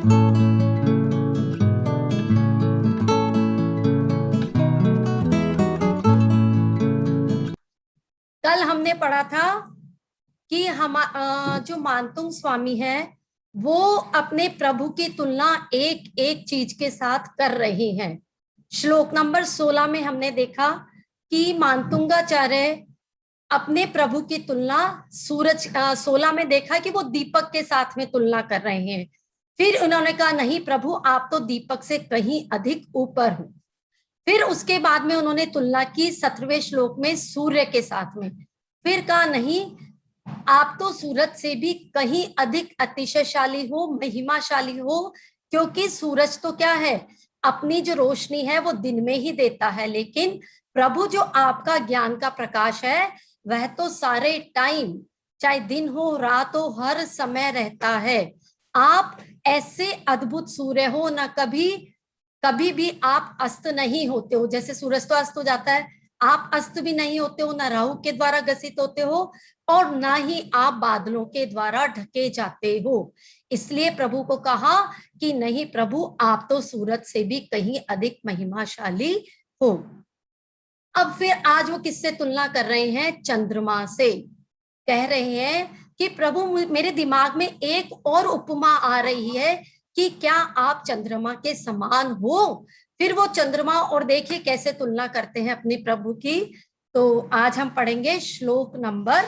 कल हमने पढ़ा था कि हम जो मानतुंग स्वामी है वो अपने प्रभु की तुलना एक एक चीज के साथ कर रहे हैं। श्लोक नंबर 16 में हमने देखा कि मानतुंगाचार्य अपने प्रभु की तुलना सूरज 16 में देखा कि वो दीपक के साथ में तुलना कर रहे हैं। फिर उन्होंने कहा नहीं प्रभु आप तो दीपक से कहीं अधिक ऊपर हो। फिर उसके बाद में उन्होंने तुलना की 17वें श्लोक में सूर्य के साथ में। फिर कहा नहीं आप तो सूरज से भी कहीं अधिक अतिशयशाली हो, महिमाशाली हो, क्योंकि सूरज तो क्या है, अपनी जो रोशनी है वो दिन में ही देता है, लेकिन प्रभु जो आपका ज्ञान का प्रकाश है वह तो सारे टाइम, चाहे दिन हो रात हो, हर समय रहता है। आप ऐसे अद्भुत सूर्य हो, ना कभी कभी भी आप अस्त नहीं होते हो। जैसे सूरज तो अस्त हो जाता है, आप अस्त भी नहीं होते हो, ना राहु के द्वारा ग्रसित होते हो और ना ही आप बादलों के द्वारा ढके जाते हो। इसलिए प्रभु को कहा कि नहीं प्रभु आप तो सूरज से भी कहीं अधिक महिमाशाली हो। अब फिर आज वो किससे तुलना कर रहे हैं? चंद्रमा से। कह रहे हैं कि प्रभु मेरे दिमाग में एक और उपमा आ रही है कि क्या आप चंद्रमा के समान हो। फिर वो चंद्रमा और देखिए कैसे तुलना करते हैं अपने प्रभु की। तो आज हम पढ़ेंगे श्लोक नंबर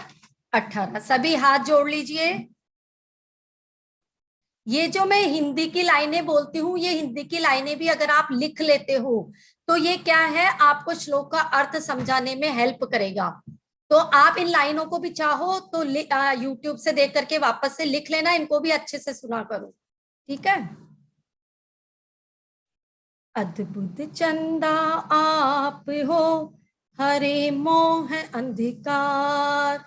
18। सभी हाथ जोड़ लीजिए। ये जो मैं हिंदी की लाइनें बोलती हूँ, ये हिंदी की लाइनें भी अगर आप लिख लेते हो तो ये क्या है, आपको श्लोक का अर्थ समझाने में हेल्प करेगा। तो आप इन लाइनों को भी चाहो तो यूट्यूब से देख करके वापस से लिख लेना, इनको भी अच्छे से सुना करो, ठीक है। अद्भुत चंदा आप हो, हरे मोह अंधकार।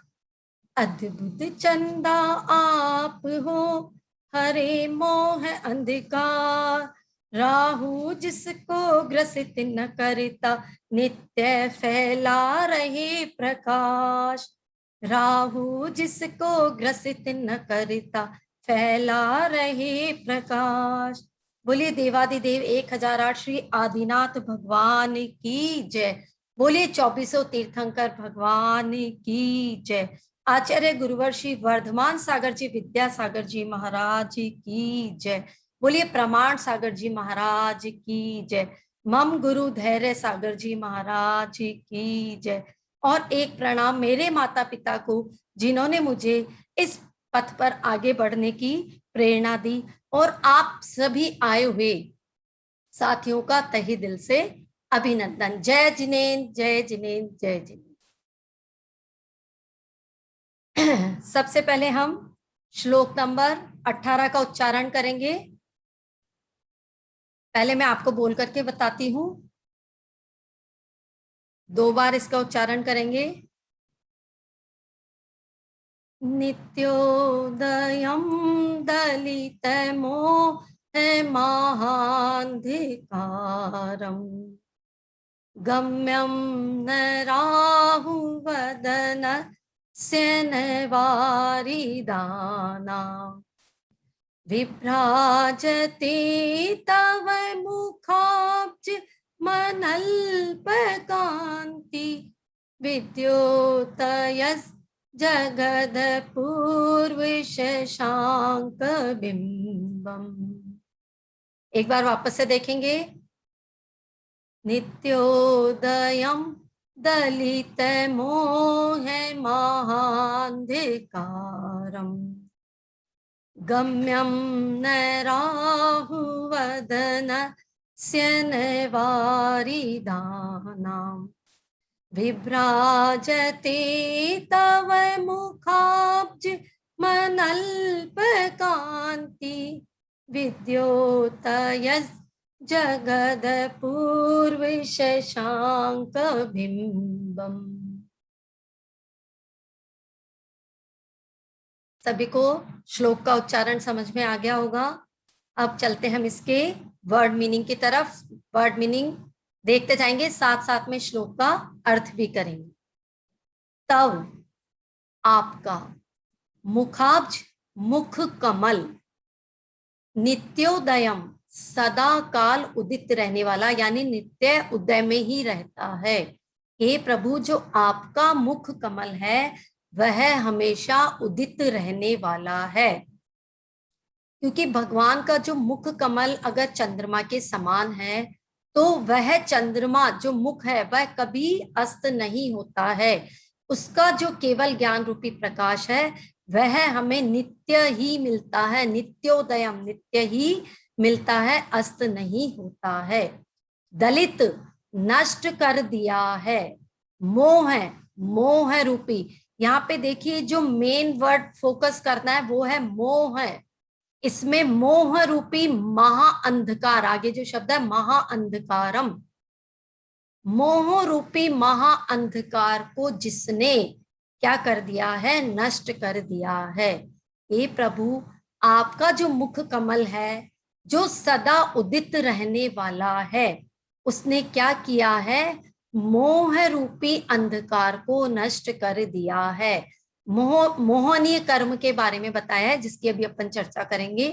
अद्भुत चंदा आप हो, हरे मोह अंधकार। राहु जिसको ग्रसित न करता, नित्य फैला रहे प्रकाश। राहु जिसको ग्रसित न करता, फैला रहे प्रकाश। बोलिए देवादिदेव 1008 श्री आदिनाथ भगवान की जय। बोलिए 24 तीर्थंकर भगवान की जय। आचार्य गुरुवर श्री वर्धमान सागर जी विद्यासागर जी महाराज की जय। बोलिए प्रमाण सागर जी महाराज की जय। मम गुरु धैर्य सागर जी महाराज की जय। और एक प्रणाम मेरे माता पिता को जिन्होंने मुझे इस पथ पर आगे बढ़ने की प्रेरणा दी, और आप सभी आए हुए साथियों का तहे दिल से अभिनंदन। जय जिनेन्द्र, जय जिनेन्द्र, जय जिनेन्द्र। सबसे पहले हम श्लोक नंबर 18 का उच्चारण करेंगे। पहले मैं आपको बोल करके बताती हूं, 2 बार इसका उच्चारण करेंगे। नित्योदयं दलितमोहमान्धिकारम्, गम्यं न राहुवदनस्य नवारिदानाम्, विभ्राजते तव मुखाब्ज मनल्पकान्ति, विद्योतयस्जगदपूर्वशशाङ्कबिम्बम्। एक बार वापस से देखेंगे। नित्योदयं दलितमोहमान्धिकारम्, गम्यं न राहुवदनस्य नवारिदानाम्, विभ्राजते तव मुखाब्ज मनल्पकान्ति, विद्योतयस्जगदपूर्वशशाङ्कबिम्बम्। सभी को श्लोक का उच्चारण समझ में आ गया होगा। अब चलते हम इसके वर्ड मीनिंग की तरफ। वर्ड मीनिंग देखते जाएंगे, साथ साथ में श्लोक का अर्थ भी करेंगे। तव आपका, मुखाब्ज मुख कमल, नित्योदयम, सदा काल उदित रहने वाला, यानी नित्य उदय में ही रहता है। हे प्रभु, जो आपका मुख कमल है वह हमेशा उदित रहने वाला है। क्योंकि भगवान का जो मुख कमल अगर चंद्रमा के समान है, तो वह चंद्रमा जो मुख है वह कभी अस्त नहीं होता है। उसका जो केवल ज्ञान रूपी प्रकाश है वह हमें नित्य ही मिलता है, नित्योदयम, नित्य ही मिलता है, अस्त नहीं होता है। दलित, नष्ट कर दिया है। मोह है, मोह रूपी, यहाँ पे देखिए जो मेन वर्ड फोकस करना है वो है मोह है। इसमें मोह रूपी महा अंधकार, आगे जो शब्द है महा अंधकारम, मोह रूपी महा अंधकार को जिसने क्या कर दिया है, नष्ट कर दिया है। हे प्रभु, आपका जो मुख कमल है जो सदा उदित रहने वाला है, उसने क्या किया है, मोह रूपी अंधकार को नष्ट कर दिया है। मोहनीय कर्म के बारे में बताया है, जिसकी अभी अपन चर्चा करेंगे।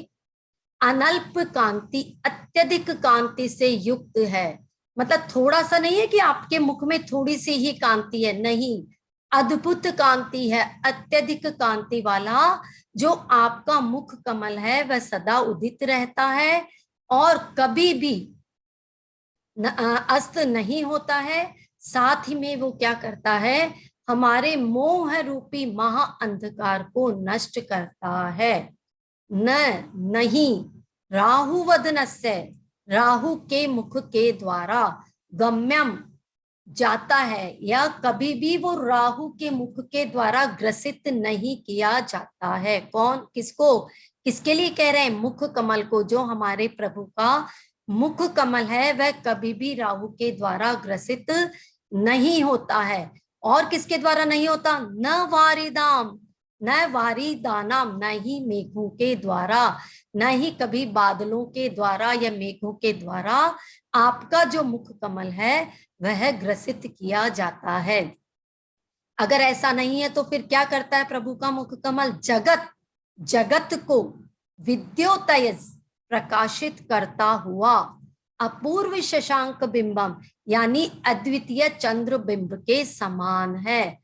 अनल्प कांति, अत्यधिक कांति से युक्त है, मतलब थोड़ा सा नहीं है कि आपके मुख में थोड़ी सी ही कांति है, नहीं, अद्भुत कांति है, अत्यधिक कांति वाला जो आपका मुख कमल है वह सदा उदित रहता है और कभी भी अस्त नहीं होता है। साथ ही में वो क्या करता है, हमारे मोह रूपी महा अंधकार को नष्ट करता है। न नहीं राहु वदनस्य, राहु के मुख के द्वारा गम्यम जाता है, या कभी भी वो राहु के मुख के द्वारा ग्रसित नहीं किया जाता है। कौन, किसको, किसके लिए कह रहे हैं, मुख कमल को। जो हमारे प्रभु का मुख कमल है वह कभी भी राहु के द्वारा ग्रसित नहीं होता है। और किसके द्वारा नहीं होता, न वारिदाम, न वारिदानाम, न ही मेघों के द्वारा, न ही कभी बादलों के द्वारा या मेघों के द्वारा आपका जो मुख कमल है वह ग्रसित किया जाता है। अगर ऐसा नहीं है तो फिर क्या करता है प्रभु का मुख कमल, जगत, जगत को विद्योतय प्रकाशित करता हुआ अपूर्व शशांक बिंबम, यानी अद्वितीय चंद्र बिंब के समान है,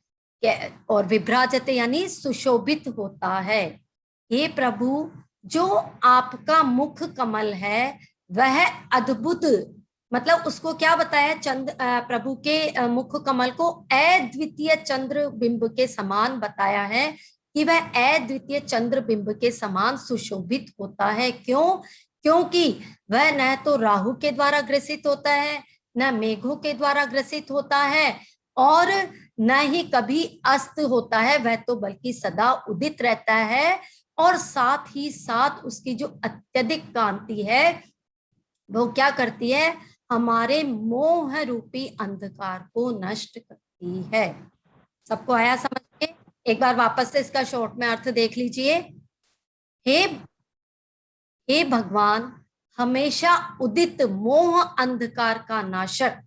और विभ्राजते यानी सुशोभित होता है। हे प्रभु, जो आपका मुख कमल है वह अद्भुत, मतलब उसको क्या बताया, प्रभु के मुख कमल को अद्वितीय चंद्र बिंब के समान बताया है कि वह अद्वितीय चंद्र बिंब के समान सुशोभित होता है। क्यों, क्योंकि वह न तो राहु के द्वारा ग्रसित होता है, न मेघों के द्वारा ग्रसित होता है, और न ही कभी अस्त होता है, वह तो बल्कि सदा उदित रहता है। और साथ ही साथ उसकी जो अत्यधिक कांति है वो क्या करती है, हमारे मोह रूपी अंधकार को नष्ट करती है। सबको आया समझ के? एक बार वापस से इसका शॉर्ट में अर्थ देख लीजिए। हे भगवान, हमेशा उदित मोह अंधकार का नाशक,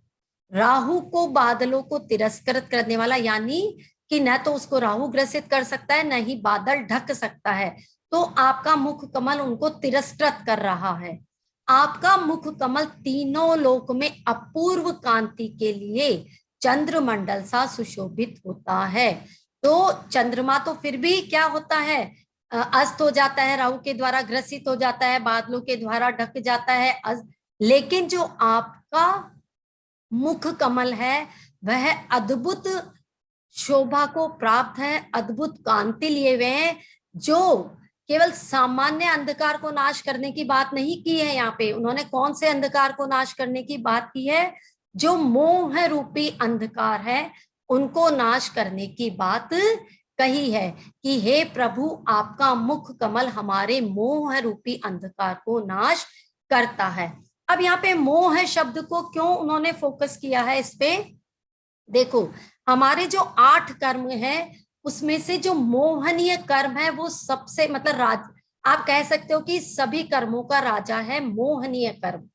राहु को बादलों को तिरस्कृत करने वाला, यानी कि न तो उसको राहु ग्रसित कर सकता है न ही बादल ढक सकता है, तो आपका मुख कमल उनको तिरस्कृत कर रहा है। आपका मुख कमल तीनों लोक में अपूर्व कांति के लिए चंद्रमंडल सा सुशोभित होता है। तो चंद्रमा तो फिर भी क्या होता है, अस्त हो जाता है, राहु के द्वारा ग्रसित हो जाता है, बादलों के द्वारा ढक जाता है, लेकिन जो आपका मुख कमल है वह अद्भुत शोभा को प्राप्त है, अद्भुत कांति लिए हुए हैं, जो केवल सामान्य अंधकार को नाश करने की बात नहीं की है। यहाँ पे उन्होंने कौन से अंधकार को नाश करने की बात की है, जो मोह रूपी अंधकार है उनको नाश करने की बात कही है कि हे प्रभु, आपका मुख कमल हमारे मोह रूपी अंधकार को नाश करता है। अब यहाँ पे मोह शब्द को क्यों उन्होंने फोकस किया है इस पे, देखो हमारे जो 8 कर्म है उसमें से जो मोहनीय कर्म है वो सबसे, मतलब आप कह सकते हो कि सभी कर्मों का राजा है मोहनीय कर्म,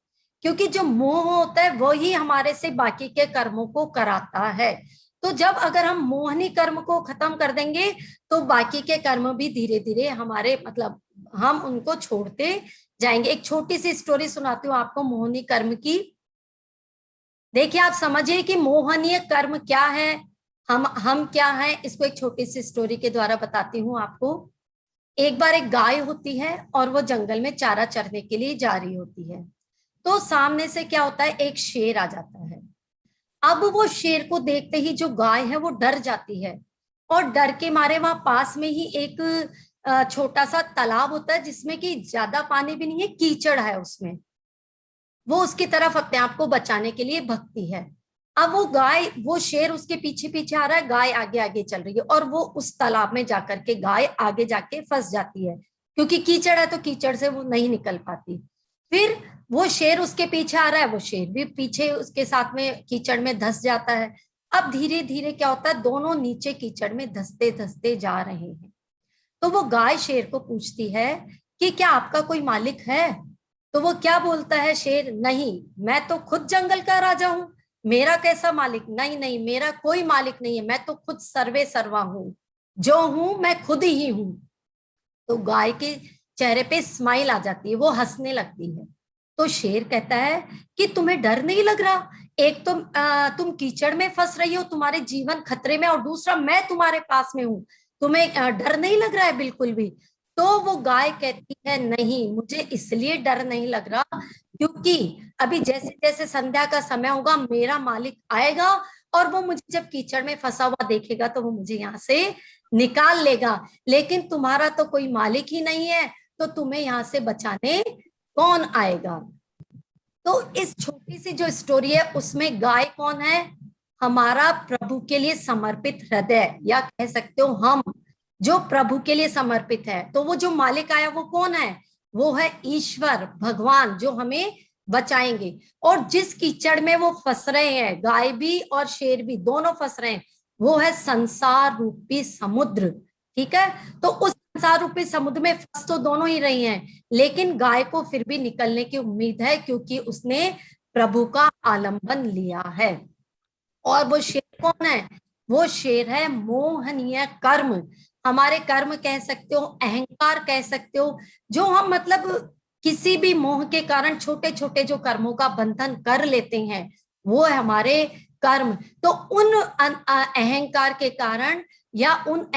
क्योंकि जो मोह होता है वही हमारे से बाकी के कर्मों को कराता है। तो जब अगर हम मोहनी कर्म को खत्म कर देंगे तो बाकी के कर्म भी धीरे धीरे हमारे, मतलब हम उनको छोड़ते जाएंगे। एक छोटी सी स्टोरी सुनाती हूँ आपको मोहनी कर्म की। देखिए आप समझिए कि मोहनीय कर्म क्या है, हम क्या है, इसको एक छोटी सी स्टोरी के द्वारा बताती हूँ आपको। एक बार एक गाय होती है और वो जंगल में चारा चरने के लिए जा रही होती है। तो सामने से क्या होता है, एक शेर आ जाता है। अब वो शेर को देखते ही जो गाय है वो डर जाती है, और डर के मारे वहां पास में ही एक छोटा सा तालाब होता है जिसमें कि ज्यादा पानी भी नहीं है, कीचड़ है उसमें। वो उसकी तरफ अपने आप को बचाने के लिए भगती है। अब वो शेर उसके पीछे पीछे आ रहा है, गाय आगे आगे चल रही है, और वो उस तालाब में जाकर के गाय आगे जाके फंस जाती है, क्योंकि कीचड़ है तो कीचड़ से वो नहीं निकल पाती। फिर वो शेर उसके पीछे आ रहा है, वो शेर भी पीछे उसके साथ में कीचड़ में धंस जाता है। अब धीरे धीरे क्या होता है, दोनों नीचे कीचड़ में धंसते धंसते जा रहे हैं। तो वो गाय शेर को पूछती है कि क्या आपका कोई मालिक है? तो वो क्या बोलता है शेर, नहीं, मैं तो खुद जंगल का राजा हूं, मेरा कैसा मालिक? नहीं नहीं, मेरा कोई मालिक नहीं है, मैं तो खुद सर्वे सर्वा हूं, जो हूं मैं खुद ही हूं। तो गाय के चेहरे पे स्माइल आ जाती है, वो हंसने लगती है। तो शेर कहता है कि तुम्हें डर नहीं लग रहा? एक तो तुम कीचड़ में फंस रही हो, तुम्हारे जीवन खतरे में, और दूसरा मैं तुम्हारे पास में हूं, तुम्हें डर नहीं लग रहा है बिल्कुल भी? तो वो गाय कहती है, नहीं, मुझे इसलिए डर नहीं लग रहा क्योंकि अभी जैसे जैसे संध्या का समय होगा मेरा मालिक आएगा, और वो मुझे जब कीचड़ में फंसा हुआ देखेगा तो वो मुझे यहाँ से निकाल लेगा। लेकिन तुम्हारा तो कोई मालिक ही नहीं है, तो तुम्हें यहाँ से बचाने कौन आएगा? तो इस छोटी सी जो स्टोरी है उसमें गाय कौन है? हमारा प्रभु के लिए समर्पित हृदय, या कह सकते हो हम जो प्रभु के लिए समर्पित है। तो वो जो मालिक आया वो कौन है? वो है ईश्वर भगवान, जो हमें बचाएंगे। और जिस कीचड़ में वो फंस रहे हैं, गाय भी और शेर भी दोनों फंस रहे हैं, वो है संसार रूपी समुद्र। ठीक है, तो उस संसार रूपी समुद्र में फंस तो दोनों ही रही हैं, लेकिन गाय को फिर भी निकलने की उम्मीद है, क्योंकि उसने प्रभु का आलंबन लिया है। और वो शेर कौन है? वो शेर है मोहनीय कर्म। हमारे कर्म कह सकते हो, अहंकार कह सकते हो, जो हम मतलब किसी भी मोह के कारण छोटे छोटे जो कर्मों का बंधन कर लेते हैं, वो है हमारे कर्म। तो उन अहंकार के कारण या उन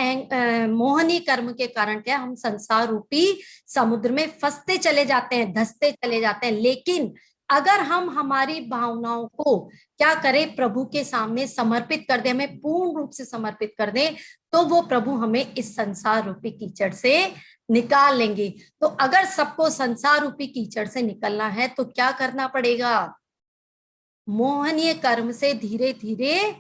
मोहनी कर्म के कारण क्या, हम संसार रूपी समुद्र में फंसते चले जाते हैं, धंसते चले जाते हैं। लेकिन अगर हम हमारी भावनाओं को क्या करें, प्रभु के सामने समर्पित कर दे, हमें पूर्ण रूप से समर्पित कर दे, तो वो प्रभु हमें इस संसार रूपी कीचड़ से निकाल लेंगे। तो अगर सबको संसार रूपी कीचड़ से निकलना है तो क्या करना पड़ेगा? मोहनीय कर्म से धीरे धीरे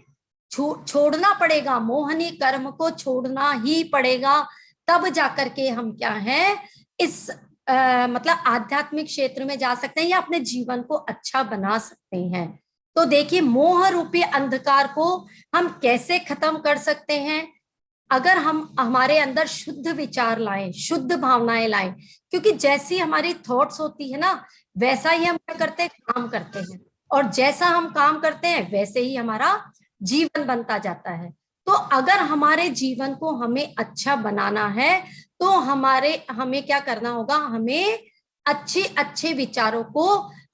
छोड़ना पड़ेगा, मोहनीय कर्म को छोड़ना ही पड़ेगा। तब जाकर के हम क्या है, इस मतलब आध्यात्मिक क्षेत्र में जा सकते हैं या अपने जीवन को अच्छा बना सकते हैं। तो देखिए मोह रूपी अंधकार को हम कैसे खत्म कर सकते हैं? अगर हम हमारे अंदर शुद्ध विचार लाएं, शुद्ध भावनाएं लाएं, क्योंकि जैसी हमारी थॉट्स होती है ना, वैसा ही हम क्या करते हैं, काम करते हैं, और जैसा हम काम करते हैं वैसे ही हमारा जीवन बनता जाता है। तो अगर हमारे जीवन को हमें अच्छा बनाना है तो हमें क्या करना होगा, हमें अच्छे अच्छे विचारों को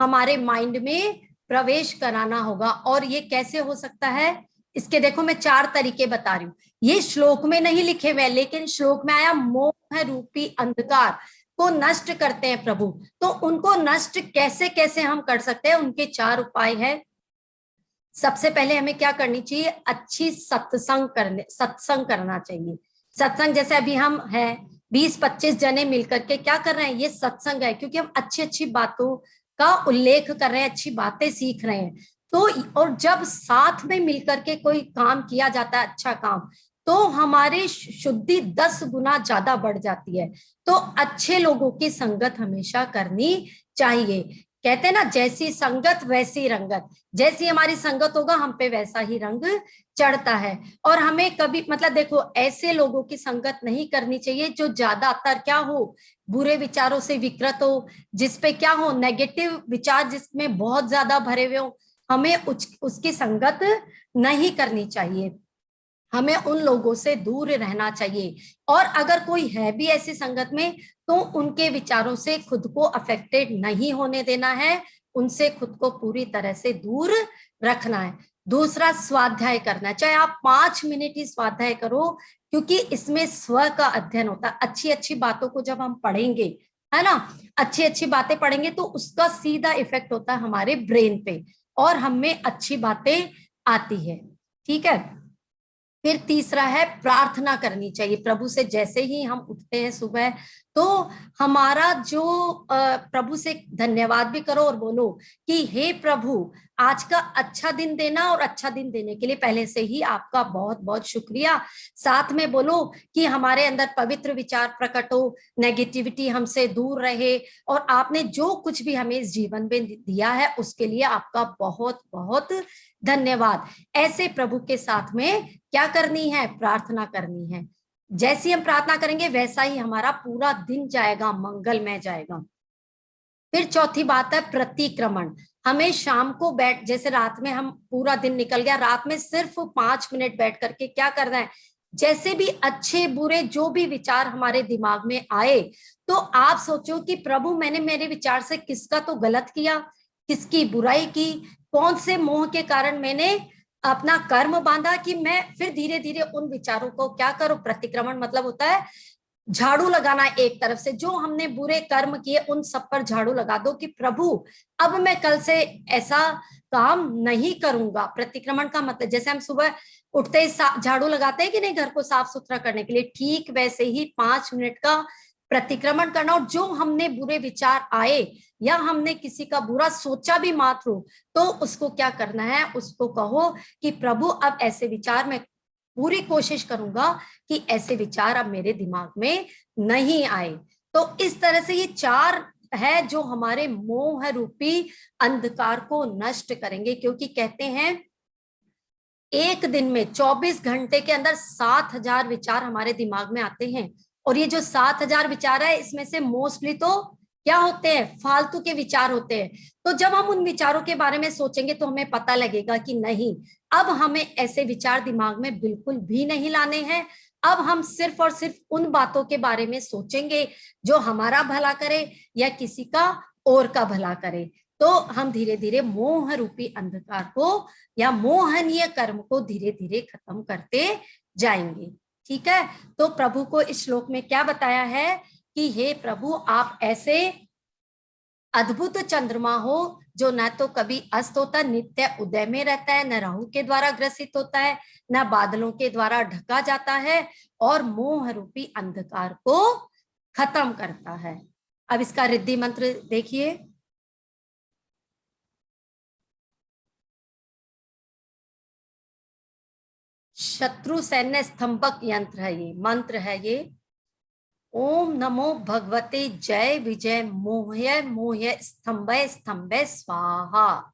हमारे माइंड में प्रवेश कराना होगा। और ये कैसे हो सकता है, इसके देखो मैं 4 तरीके बता रही हूँ। ये श्लोक में नहीं लिखे हुए, लेकिन श्लोक में आया मोह रूपी अंधकार को नष्ट करते हैं प्रभु। तो उनको नष्ट कैसे कैसे हम कर सकते हैं, उनके 4 उपाय है। सबसे पहले हमें क्या करनी चाहिए, अच्छी सत्संग करना चाहिए। सत्संग जैसे अभी हम है 20-25 जने मिलकर के क्या कर रहे हैं, ये सत्संग है, क्योंकि हम अच्छी अच्छी बातों का उल्लेख कर रहे हैं, अच्छी बातें सीख रहे हैं। तो और जब साथ में मिलकर के कोई काम किया जाता है, अच्छा काम, तो हमारी शुद्धि 10 गुना ज्यादा बढ़ जाती है। तो अच्छे लोगों की संगत हमेशा करनी चाहिए। कहते हैं ना, जैसी संगत वैसी रंगत, जैसी हमारी संगत होगा हम पे वैसा ही रंग चढ़ता है। और हमें कभी मतलब देखो, ऐसे लोगों की संगत नहीं करनी चाहिए जो ज्यादातर क्या हो, बुरे विचारों से विकृत हो, जिसपे क्या हो, नेगेटिव विचार जिसमें बहुत ज्यादा भरे हुए हो। हमें उसकी संगत नहीं करनी चाहिए। हमें उन लोगों से दूर रहना चाहिए, और अगर कोई है भी ऐसी संगत में तो उनके विचारों से खुद को अफेक्टेड नहीं होने देना है, उनसे खुद को पूरी तरह से दूर रखना है। दूसरा, स्वाध्याय करना है, चाहे आप 5 मिनट ही स्वाध्याय करो, क्योंकि इसमें स्व का अध्ययन होता है। अच्छी अच्छी बातों को जब हम पढ़ेंगे, है ना, अच्छी अच्छी बातें पढ़ेंगे तो उसका सीधा इफेक्ट होता है हमारे ब्रेन पे और हमें अच्छी बातें आती है। ठीक है। फिर तीसरा है प्रार्थना करनी चाहिए प्रभु से। जैसे ही हम उठते हैं सुबह तो हमारा जो प्रभु से धन्यवाद भी करो और बोलो कि हे प्रभु, आज का अच्छा दिन देना, और अच्छा दिन देने के लिए पहले से ही आपका बहुत बहुत शुक्रिया। साथ में बोलो कि हमारे अंदर पवित्र विचार प्रकट हो, नेगेटिविटी हमसे दूर रहे, और आपने जो कुछ भी हमें इस जीवन में दिया है उसके लिए आपका बहुत बहुत धन्यवाद। ऐसे प्रभु के साथ में क्या करनी है, प्रार्थना करनी है। जैसी हम प्रार्थना करेंगे वैसा ही हमारा पूरा दिन जाएगा, मंगलमय जाएगा। फिर चौथी बात है प्रतिक्रमण। हमें शाम को बैठ, जैसे रात में हम पूरा दिन निकल गया, रात में सिर्फ 5 मिनट बैठ करके क्या करना है, जैसे भी अच्छे बुरे जो भी विचार हमारे दिमाग में आए तो आप सोचो कि प्रभु मैंने मेरे विचार से किसका तो गलत किया, किसकी बुराई की, कौन से मोह के कारण मैंने अपना कर्म बांधा, कि मैं फिर धीरे धीरे उन विचारों को क्या करो, प्रतिक्रमण मतलब होता है झाड़ू लगाना। एक तरफ से जो हमने बुरे कर्म किए उन सब पर झाड़ू लगा दो कि प्रभु अब मैं कल से ऐसा काम नहीं करूंगा। प्रतिक्रमण का मतलब जैसे हम सुबह उठते ही झाड़ू लगाते हैं कि नहीं घर को साफ सुथरा करने के लिए, ठीक वैसे ही 5 मिनट का प्रतिक्रमण करना। और जो हमने बुरे विचार आए या हमने किसी का बुरा सोचा भी मात्र हो तो उसको क्या करना है, उसको कहो कि प्रभु अब ऐसे विचार में पूरी कोशिश करूंगा कि ऐसे विचार अब मेरे दिमाग में नहीं आए। तो इस तरह से ये 4 है जो हमारे मोह रूपी अंधकार को नष्ट करेंगे, क्योंकि कहते हैं एक दिन में 24 घंटे के अंदर 7,000 विचार हमारे दिमाग में आते हैं। और ये जो 7,000 विचार है इसमें से मोस्टली तो क्या होते हैं, फालतू के विचार होते हैं। तो जब हम उन विचारों के बारे में सोचेंगे तो हमें पता लगेगा कि नहीं, अब हमें ऐसे विचार दिमाग में बिल्कुल भी नहीं लाने हैं। अब हम सिर्फ और सिर्फ उन बातों के बारे में सोचेंगे जो हमारा भला करे या किसी का और का भला करे। तो हम धीरे धीरे मोह रूपी अंधकार को या मोहनीय कर्म को धीरे धीरे खत्म करते जाएंगे। ठीक है। तो प्रभु को इस श्लोक में क्या बताया है कि हे प्रभु, आप ऐसे अद्भुत चंद्रमा हो जो न तो कभी अस्त होता, नित्य उदय में रहता है, न राहु के द्वारा ग्रसित होता है, न बादलों के द्वारा ढका जाता है, और मोह रूपी अंधकार को खत्म करता है। अब इसका रिद्धि मंत्र देखिए। शत्रु सैन्य स्तंभक यंत्र है, ये मंत्र है ये। ओम नमो भगवते जय विजय मोह्य मोह्य स्तंभय स्तंभय स्वाहा।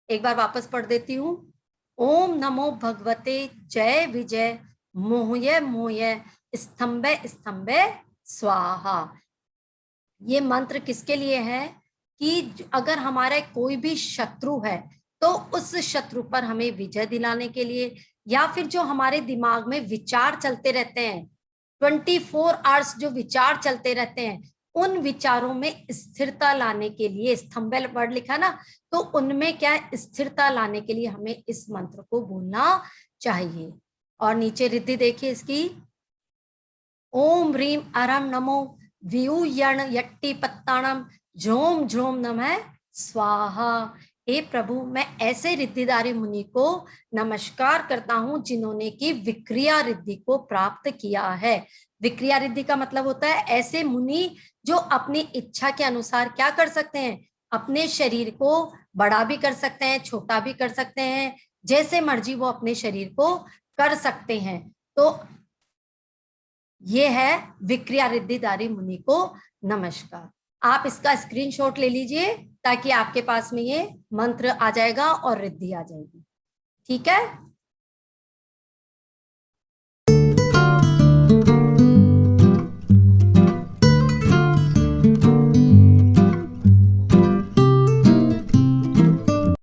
एक बार वापस पढ़ देती हूँ। ओम नमो भगवते जय विजय मोह्य मोह्य स्तंभय स्तंभय स्वाहा। ये मंत्र किसके लिए है कि अगर हमारा कोई भी शत्रु है तो उस शत्रु पर हमें विजय दिलाने के लिए, या फिर जो हमारे दिमाग में विचार चलते रहते हैं 24 आवर्स जो विचार चलते रहते हैं, उन विचारों में स्थिरता लाने के लिए, स्तंभल वर्ड लिखा ना, तो उनमें क्या स्थिरता लाने के लिए हमें इस मंत्र को बोलना चाहिए। और नीचे रिद्धि देखिए इसकी। ओम ह्रीम अरम नमो व्यूयण यट्टी पत्ताणम झोम झोम नमः स्वाहा। हे प्रभु, मैं ऐसे रिद्धिदारी मुनि को नमस्कार करता हूं जिन्होंने की विक्रिया रिद्धि को प्राप्त किया है। विक्रिया रिद्धि का मतलब होता है ऐसे मुनि जो अपनी इच्छा के अनुसार क्या कर सकते हैं, अपने शरीर को बड़ा भी कर सकते हैं, छोटा भी कर सकते हैं, जैसे मर्जी वो अपने शरीर को कर सकते हैं। तो ये है विक्रिया रिद्धिदारी मुनि को नमस्कार। आप इसका स्क्रीनशॉट ले लीजिए ताकि आपके पास में ये मंत्र आ जाएगा और रिद्धि आ जाएगी। ठीक है।